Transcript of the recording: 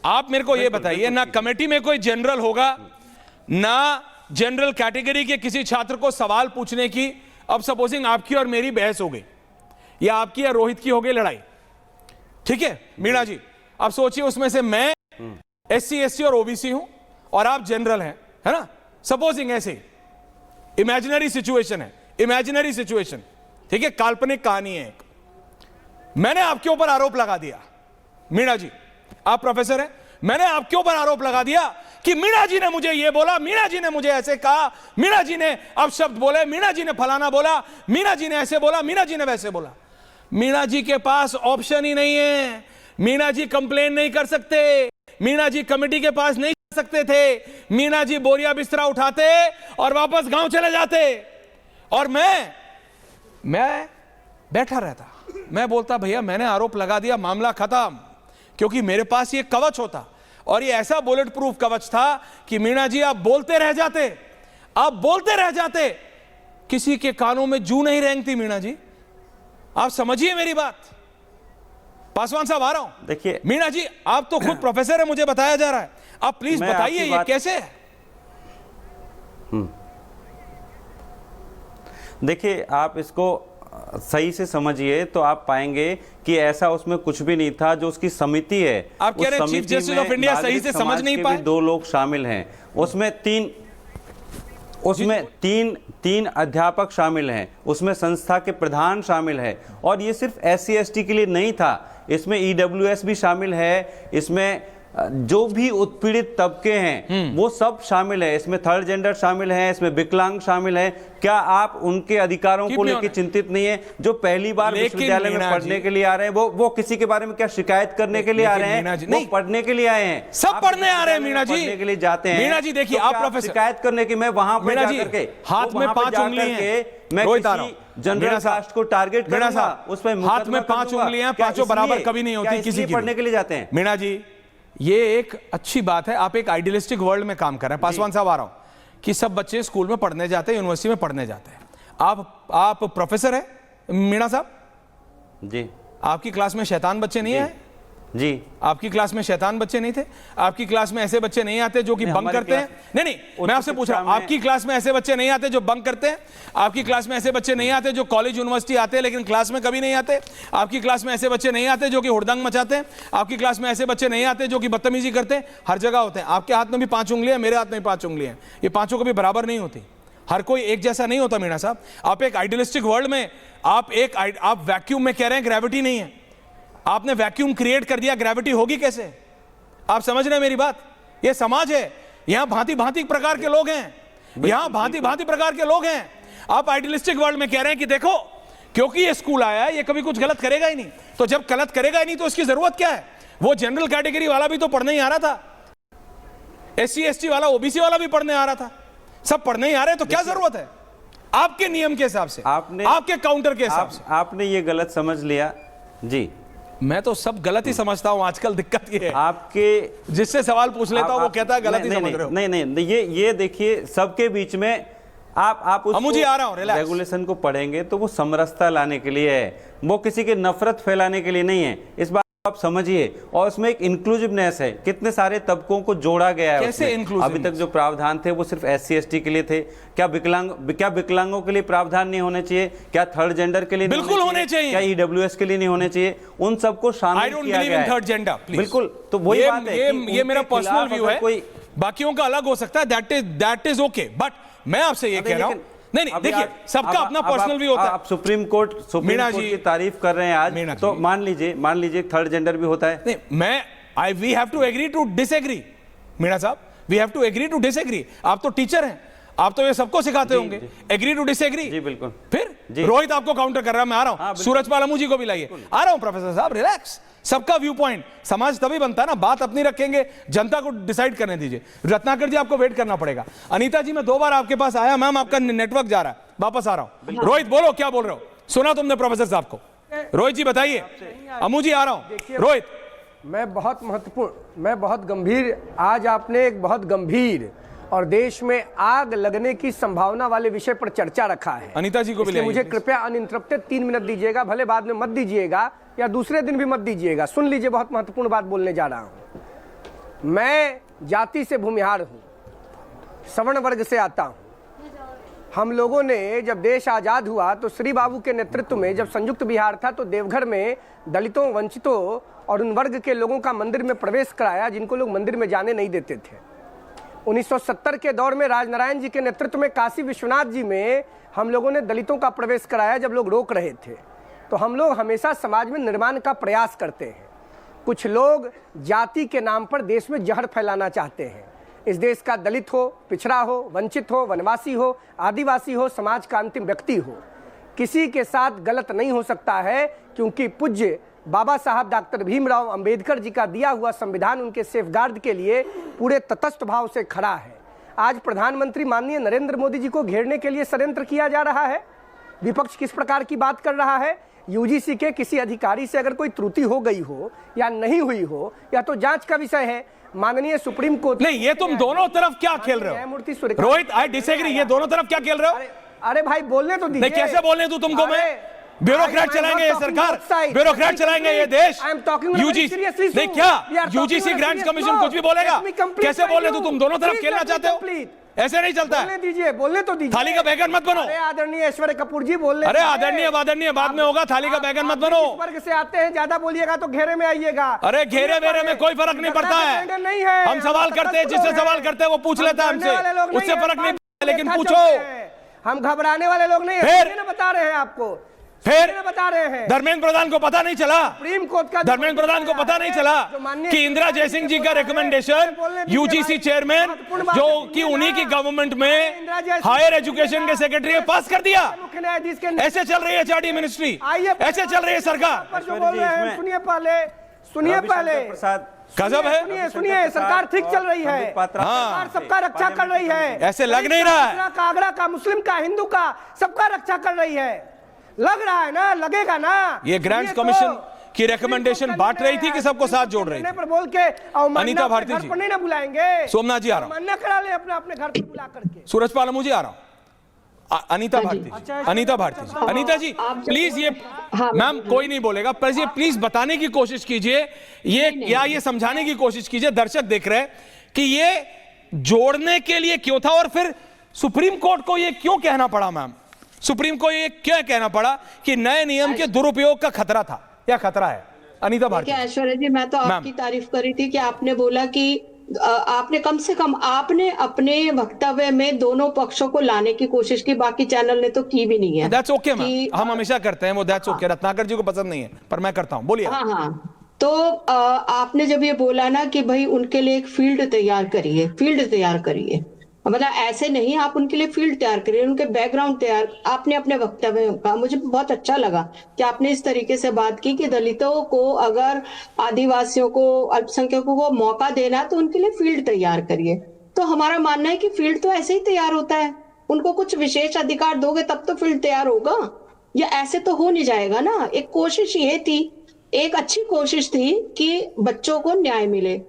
आप मेरे को ये बताइए, ना कमेटी में कोई जनरल होगा, ना जनरल कैटेगरी के किसी छात्र को सवाल पूछने की। अब सपोजिंग आपकी और मेरी बहस हो गई, या आपकी या रोहित की हो गई लड़ाई, ठीक है मीणा जी, अब सोचिए उसमें से मैं SC ST और OBC हूं और आप जनरल हैं, है ना, सपोजिंग ऐसे इमेजिनरी सिचुएशन है, इमेजिनरी सिचुएशन, ठीक है, काल्पनिक कहानी है एक। मैंने आपके ऊपर आरोप लगा दिया, मीणा जी आप प्रोफेसर हैं, मैंने आपके ऊपर आरोप लगा दिया कि मीणा जी ने मुझे ये बोला, मीणा जी ने मुझे ऐसे कहा, मीणा जी ने अपशब्द बोले, मीणा जी ने फलाना बोला, मीणा जी ने ऐसे बोला, मीणा जी ने वैसे बोला। मीणा जी के पास ऑप्शन ही नहीं है, मीणा जी कंप्लेन नहीं कर सकते, मीणा जी कमेटी के पास नहीं जा सकते थे, मीणा जी बोरिया बिस्तरा उठाते और वापस गांव चले जाते, और मैं बैठा रहता, मैं बोलता भैया मैंने आरोप लगा दिया, मामला खत्म, क्योंकि मेरे पास ये कवच होता, और ये ऐसा बुलेट प्रूफ कवच था कि मीणा जी आप बोलते रह जाते, आप बोलते रह जाते, किसी के कानों में जू नहीं रेंगती मीणा जी, आप समझिए मेरी बात। पासवान साहब आ रहा हूं, देखिए मीणा जी आप तो खुद प्रोफेसर है, मुझे बताया जा रहा है, आप प्लीज बताइए ये कैसे है। देखिए आप इसको सही से समझिए तो आप पाएंगे कि ऐसा उसमें कुछ भी नहीं था। जो उसकी समिति है, आप कह रहे हैं चीफ जस्टिस ऑफ इंडिया सही से समझ नहीं पाए? 2 लोग शामिल हैं, उसमें तीन अध्यापक शामिल हैं, उसमें संस्था के प्रधान शामिल है, और ये सिर्फ SC ST के लिए नहीं था, इसमें EWS भी शामिल है, इसमें जो भी उत्पीड़ित तबके हैं वो सब शामिल है, इसमें थर्ड जेंडर शामिल है, इसमें विकलांग शामिल है। क्या आप उनके अधिकारों को लेकर चिंतित नहीं है? जो पहली बार विश्वविद्यालय में पढ़ने के लिए आ रहे हैं, वो किसी के बारे में क्या शिकायत करने के लिए आ रहे हैं? वो पढ़ने के लिए आए हैं, सब पढ़ने आ रहे हैं मीणा जी, पढ़ने के लिए जाते हैं। मीणा जी देखिए आप प्रोफेसर, शिकायत करने की मैं वहां पर जाकर के हाथ में 5 उंगलियां हैं, मैं किसी जनरल कास्ट को टारगेट करूंगा, उस पर हाथ में 5 उंगलियां, पांचों बराबर कभी नहीं होती किसी की। पढ़ने के लिए जाते हैं मीणा जी, ये एक अच्छी बात है, आप एक आइडियलिस्टिक वर्ल्ड में काम कर रहे हैं। पासवान साहब आ रहा हूं कि सब बच्चे स्कूल में पढ़ने जाते हैं, यूनिवर्सिटी में पढ़ने जाते हैं, आप प्रोफेसर हैं मीणा साहब जी, आपकी क्लास में शैतान बच्चे नहीं आए जी? आपकी क्लास में शैतान बच्चे नहीं थे? आपकी क्लास में ऐसे बच्चे नहीं आते जो कि बंक करते हैं? नहीं, मैं आपसे पूछ रहा हूं, आपकी क्लास में ऐसे बच्चे नहीं आते जो बंक करते हैं? आपकी क्लास में ऐसे बच्चे नहीं आते जो कॉलेज यूनिवर्सिटी आते हैं लेकिन क्लास में कभी नहीं आते? आपकी क्लास में ऐसे बच्चे नहीं आते जो कि हुड़दंग मचाते हैं? आपकी क्लास में ऐसे बच्चे नहीं आते जो कि बदतमीजी करते हैं? हर जगह होते हैं। आपके हाथ में भी 5 उंगलियां, मेरे हाथ में भी 5 उंगलियां, ये पांचों कभी बराबर नहीं होती, हर कोई एक जैसा नहीं होता। मीणा साहब आप एक आइडियलिस्टिक वर्ल्ड में, आप वैक्यूम में कह रहे हैं ग्रेविटी नहीं है, आपने वैक्यूम क्रिएट कर दिया, ग्रेविटी होगी कैसे? आप समझ रहे हैं मेरी बात? ये समाज है, यहां भांति भांति प्रकार के लोग हैं, यहां भांति भांति प्रकार के लोग हैं। आप आइडियलिस्टिक वर्ल्ड में कह रहे हैं कि देखो क्योंकि ये स्कूल आया है ये कभी कुछ गलत करेगा ही नहीं, तो जब गलत करेगा ही नहीं तो इसकी जरूरत क्या है? वो जनरल कैटेगरी वाला भी तो पढ़ने ही आ रहा था, SC ST वाला, OBC वाला भी पढ़ने आ रहा था, सब पढ़ने ही आ रहे हैं, तो क्या जरूरत है? आपके नियम के हिसाब से, आपके काउंटर के हिसाब से आपने ये गलत समझ लिया जी। मैं तो सब गलत ही समझता हूं, आजकल दिक्कत ये है आपके जिससे सवाल पूछ लेता हूं वो कहता है गलत ही समझ रहे हो। नहीं, ये देखिए सबके बीच में आप उस मुझे आ रहा हूं, रेगुलेशन को पढ़ेंगे तो वो समरसता लाने के लिए है, वो किसी की नफरत फैलाने के लिए नहीं है, इस बात आप समझिए। और उसमें एक इंक्लूसिवनेस है, कितने सारे तबकों को जोड़ा गया है। कैसे इंक्लूसिव? अभी तक जो प्रावधान थे वो सिर्फ SC ST के लिए थे, क्या विकलांगों के लिए प्रावधान नहीं होने चाहिए? क्या थर्ड जेंडर के लिए बिल्कुल होने चाहिए? क्या EWS के लिए नहीं होने चाहिए? उन सबको शामिल किया गया है। थर्ड जेंडर बिल्कुल, तो वही बात है, ये मेरा पर्सनल व्यू है, बाकियों का अलग हो सकता है, दैट इज ओके, बट मैं आपसे ये कह रहा हूं, नहीं देखिए सबका अपना पर्सनल व्यू होता है। आप सुप्रीम कोर्ट की तारीफ कर रहे हैं आज, तो मान लीजिए थर्ड जेंडर भी होता है। नहीं, we have to agree to disagree Meena साहब, we have to agree to disagree. आप तो टीचर हैं, आप तो ये सबको सिखाते होंगे, एग्री टू डिसएग्री। जी बिल्कुल। फिर रोहित आपको काउंटर कर रहा है, मैं आ रहा हूं, सूरजपाल अमू जी को भी लाइए, आ रहा हूं। प्रोफेसर साहब रिलैक्स, सबका व्यू पॉइंट, समाज तभी बनता है ना, बात अपनी रखेंगे, जनता को डिसाइड करने दीजिए। रत्नाकर जी आपको वेट करना पड़ेगा। अनीता जी मैं 2 बार आपके पास आया, मैम आपका नेटवर्क जा रहा है, वापस आ रहा हूं। रोहित बोलो क्या बोल रहे हो, सुना तुमने प्रोफेसर साहब को? रोहित जी बताइए। अमू जी आ रहा हूं। रोहित, मैं बहुत महत्वपूर्ण, मैं बहुत गंभीर, आज आपने एक बहुत गंभीर और देश में आग लगने की संभावना वाले विषय पर चर्चा रखा है। अनीता जी को भी मुझे कृपया अनइंटरप्टेड 3 मिनट दीजिएगा, भले बाद में मत दीजिएगा या दूसरे दिन भी मत दीजिएगा, सुन लीजिए, बहुत महत्वपूर्ण बात बोलने जा रहा हूं। मैं जाति से भूमिहार हूँ, सवर्ण वर्ग से आता हूँ। हम लोगों ने जब देश आज़ाद हुआ तो श्री बाबू के नेतृत्व में जब संयुक्त बिहार था तो देवघर में दलितों, वंचितों और उन वर्ग के लोगों का मंदिर में प्रवेश कराया जिनको लोग मंदिर में जाने नहीं देते थे। 1970 के दौर में राजनारायण जी के नेतृत्व में काशी विश्वनाथ जी में हम लोगों ने दलितों का प्रवेश कराया जब लोग रोक रहे थे। तो हम लोग हमेशा समाज में निर्माण का प्रयास करते हैं। कुछ लोग जाति के नाम पर देश में जहर फैलाना चाहते हैं। इस देश का दलित हो, पिछड़ा हो, वंचित हो, वनवासी हो, आदिवासी हो, समाज का अंतिम व्यक्ति हो, किसी के साथ गलत नहीं हो सकता है, क्योंकि पूज्य बाबा साहब डॉक्टर भीमराव अंबेडकर जी का दिया हुआ संविधान उनके सेफगार्ड के लिए पूरे तटस्थ भाव से खड़ा है। आज प्रधानमंत्री माननीय नरेंद्र मोदी जी को घेरने के लिए षड्यंत्र किया जा रहा है। विपक्ष किस प्रकार की बात कर रहा है? यूजीसी के किसी अधिकारी से अगर कोई त्रुटि हो गई हो या नहीं हुई हो या तो जांच का विषय है। माननीय सुप्रीम कोर्ट नहीं, ये तुम दोनों तरफ क्या खेल रहे हो न्यायमूर्ति रोहित? I disagree. ये दोनों तरफ क्या खेल रहे हो? अरे भाई बोलने तो दीजिए। नहीं, कैसे बोलने दूं तुमको मैं? ब्यूरोक्रेट चलाएंगे ये सरकार, ब्यूरोक्रेट चलाएंगे ये देश। यूजीसी नहीं, क्या यूजीसी ग्रांट्स कमीशन कुछ भी बोलेगा? कैसे बोलने दूं? तुम दोनों तरफ खेलना चाहते हो? ऐसे नहीं चलता है। बोलने तो दीजिए। थाली का बैगन मत बनो। अरे आदरणीय ऐश्वर्य कपूर जी बोल रहे। अरे आदरणीय बाद में होगा। थाली का बैगन मत बनो। वर्ग से आते हैं, ज्यादा बोलिएगा तो घेरे में आइएगा। अरे घेरे वेरे में कोई फर्क नहीं पड़ता है। नहीं है, हम सवाल करते हैं, जिससे सवाल करते हैं वो पूछ लेता है हमसे, उससे फर्क नहीं पड़ता। लेकिन पूछो, हम घबराने वाले लोग नहीं है। बता रहे हैं आपको, फिर बता रहे हैं। धर्मेंद्र प्रधान को पता नहीं चला? सुप्रीम कोर्ट का धर्मेंद्र प्रधान को पता नहीं चला कि इंदिरा जयसिंह जी का रिकमेंडेशन यूजीसी चेयरमैन जो कि उन्हीं की गवर्नमेंट में हायर एजुकेशन के सेक्रेटरी पास कर दिया। मुख्य न्यायाधीश के ऐसे चल रही है एचआरडी मिनिस्ट्री, ऐसे चल रही है सरकार। जो बोल रहे हैं सुनिए पहले गजब है। सुनिए सरकार ठीक चल रही है, सरकार सबका रक्षा कर रही है। ऐसे लग नहीं रहा है। कागड़ा का, मुस्लिम का, हिंदू का, सबका रक्षा कर रही है। लग रहा है ना, लगेगा ना। ये ग्रांट्स कमीशन की रिकमेंडेशन बांट रही थी कि सबको साथ जोड़ रही थी? पर बोल के अनीता भारती जी नहीं ना बुलाएंगे। सोमनाथ जी आ रहा हूं, मन्ना करा ले अपने घर पर बुला करके। सूरजपाल मुझे आ रहा हूं। अनीता भारती जी, अनीता भारती जी, अनीता जी प्लीज ये मैम कोई नहीं बोलेगा, पर ये प्लीज बताने की कोशिश कीजिए, ये समझाने की कोशिश कीजिए, दर्शक देख रहे हैं कि ये जोड़ने के लिए क्यों था और फिर सुप्रीम कोर्ट को ये क्यों कहना पड़ा? मैम सुप्रीम को ये क्या कहना पड़ा कि नए नियम के दुरुपयोग का खतरा था या खतरा है? अनीता भारती। ऐश्वर्या जी, मैं तो आपकी तारीफ कर रही थी कि आपने बोला कि आपने कम से कम आपने अपने वक्तव्य में दोनों पक्षों को लाने की कोशिश की, बाकी चैनल ने तो की भी नहीं है। दैट्स ओके मैम, हम हमेशा करते हैं वो। That's okay. रत्नाकर जी को पसंद नहीं है पर मैं करता हूं, बोलिए। हाँ, तो आपने जब ये बोला ना कि भाई उनके लिए एक फील्ड तैयार करिए, मतलब ऐसे नहीं, आप उनके लिए फील्ड तैयार करिए, उनके बैकग्राउंड तैयार। आपने अपने वक्तव्य का, मुझे बहुत अच्छा लगा कि आपने इस तरीके से बात की कि दलितों को, अगर आदिवासियों को, अल्पसंख्यकों को मौका देना तो उनके लिए फील्ड तैयार करिए। तो हमारा मानना है कि फील्ड तो ऐसे ही तैयार होता है, उनको कुछ विशेष अधिकार दोगे तब तो फील्ड तैयार होगा, या ऐसे तो हो नहीं जाएगा ना। एक कोशिश ये थी, एक अच्छी कोशिश थी कि बच्चों को न्याय मिले,